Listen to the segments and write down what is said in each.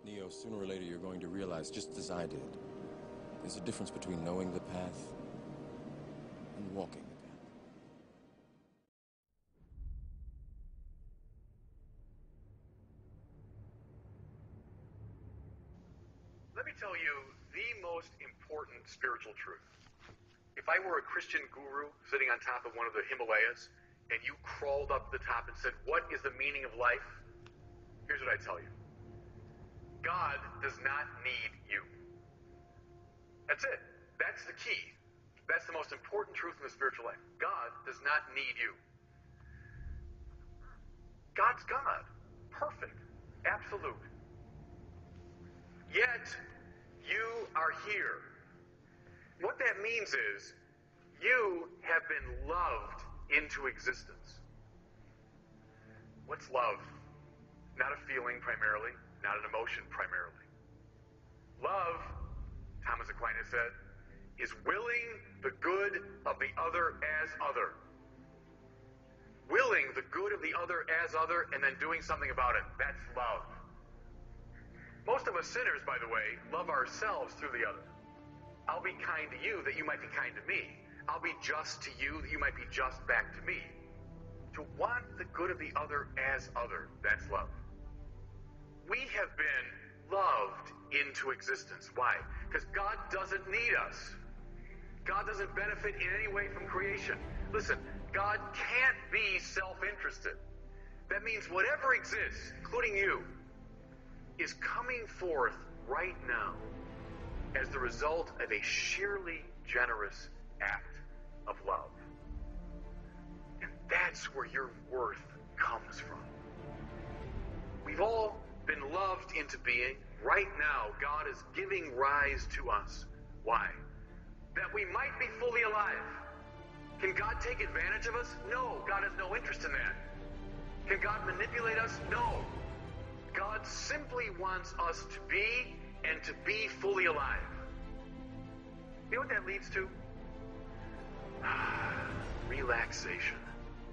Neo, sooner or later you're going to realize, just as I did, there's a difference between knowing the path and walking the path. Let me tell you the most important spiritual truth. If I were a Christian guru sitting on top of one of the Himalayas, and you crawled up to the top and said, "What is the meaning of life?" Here's what I'd tell you. God does not need you. That's it. That's the key. That's the most important truth in the spiritual life. God does not need you. God's God. Perfect. Absolute. Yet, you are here. What that means is, you have been loved into existence. What's love? Not a feeling primarily, not an emotion primarily. Love, Thomas Aquinas said, is willing the good of the other as other. Willing the good of the other as other and then doing something about it. That's love. Most of us sinners, by the way, love ourselves through the other. I'll be kind to you that you might be kind to me. I'll be just to you that you might be just back to me. To want the good of the other as other, that's love. We have been loved into existence. Why? Because God doesn't need us. God doesn't benefit in any way from creation. Listen, God can't be self-interested. That means whatever exists, including you, is coming forth right now as the result of a sheerly generous act of love. And that's where your worth comes from. We've all been loved into being. Right now, God is giving rise to us. Why? That we might be fully alive. Can God take advantage of us? No, God has no interest in that. Can God manipulate us? No. God simply wants us to be and to be fully alive. You know what that leads to? Relaxation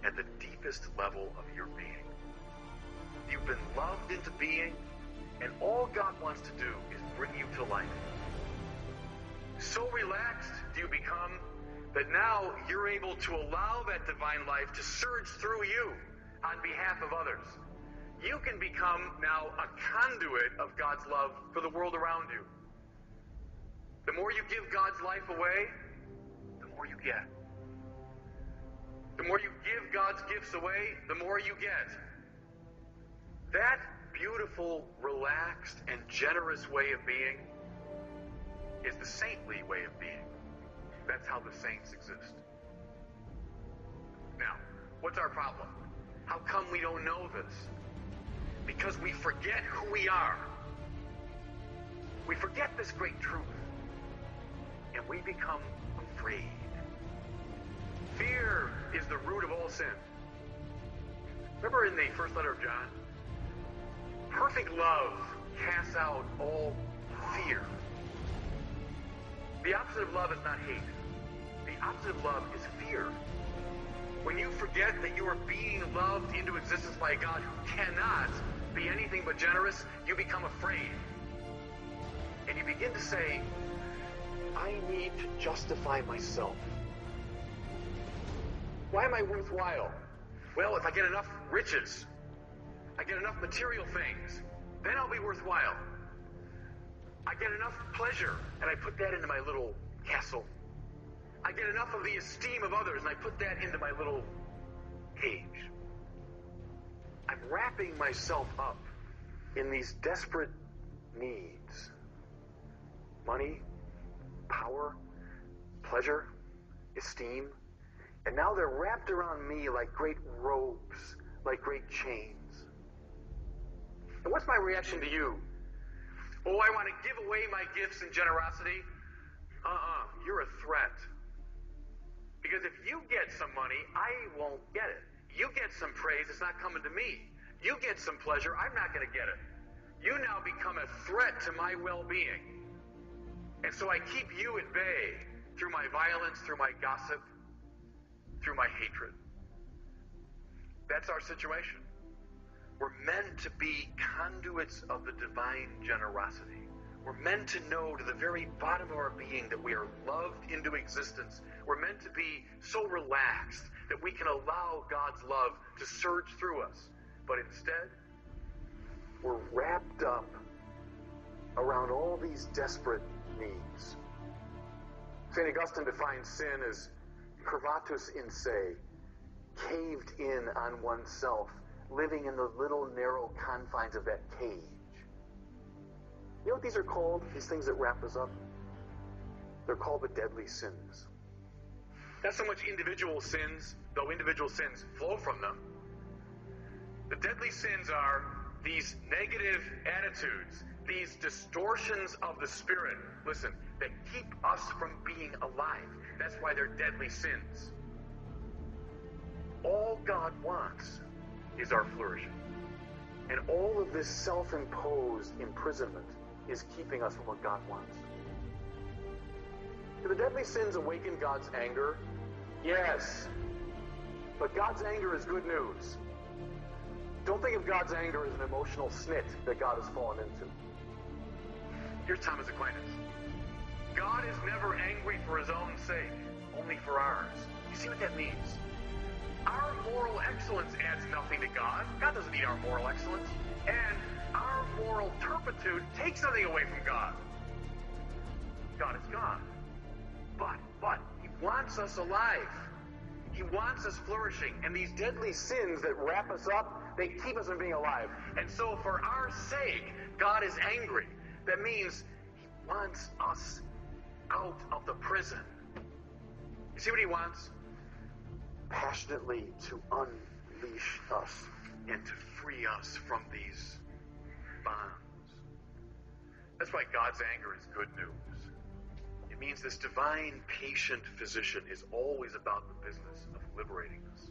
at the deepest level of your being. You've been loved into being, and all God wants to do is bring you to life. So relaxed do you become that now you're able to allow that divine life to surge through you on behalf of others. You can become now a conduit of God's love for the world around you. The more you give God's life away, the more you get. The more you give God's gifts away, the more you get. That beautiful, relaxed, and generous way of being is the saintly way of being. That's how the saints exist. Now, what's our problem? How come we don't know this? Because we forget who we are. We forget this great truth. And we become afraid. Fear is the root of all sin. Remember in the first letter of John? Perfect love casts out all fear. The opposite of love is not hate. The opposite of love is fear. When you forget that you are being loved into existence by a God who cannot be anything but generous, you become afraid. And you begin to say, I need to justify myself. Why am I worthwhile? Well, if I get enough riches, I get enough material things, then I'll be worthwhile. I get enough pleasure, and I put that into my little castle. I get enough of the esteem of others, and I put that into my little cage. I'm wrapping myself up in these desperate needs. Money, power, pleasure, esteem. And now they're wrapped around me like great robes, like great chains. And what's my reaction to you? Oh, I want to give away my gifts and generosity? You're a threat. Because if you get some money, I won't get it. You get some praise, it's not coming to me. You get some pleasure, I'm not going to get it. You now become a threat to my well-being. And so I keep you at bay through my violence, through my gossip, through my hatred. That's our situation. We're meant to be conduits of the divine generosity. We're meant to know to the very bottom of our being that we are loved into existence. We're meant to be so relaxed that we can allow God's love to surge through us. But instead, we're wrapped up around all these desperate needs. St. Augustine defines sin as curvatus in se, caved in on oneself, living in the little narrow confines of that cage. You know what these are called, these things that wrap us up? They're called the deadly sins. Not so much individual sins, though individual sins flow from them. The deadly sins are these negative attitudes, these distortions of the spirit, listen, that keep us from being alive. That's why they're deadly sins. All God wants is our flourishing. And all of this self-imposed imprisonment is keeping us from what God wants. Do the deadly sins awaken God's anger? Yes. But God's anger is good news. Don't think of God's anger as an emotional snit that God has fallen into. Here's Thomas Aquinas. God is never angry for his own sake, only for ours. You see what that means? Our moral excellence adds nothing to God. God doesn't need our moral excellence. And our moral turpitude takes something away from God. God is God. But he wants us alive. He wants us flourishing. And these deadly sins that wrap us up, they keep us from being alive. And so for our sake, God is angry. That means he wants us out of the prison. You see what he wants? Passionately to unleash us and to free us from these bonds. That's why God's anger is good news. It means this divine, patient physician is always about the business of liberating us.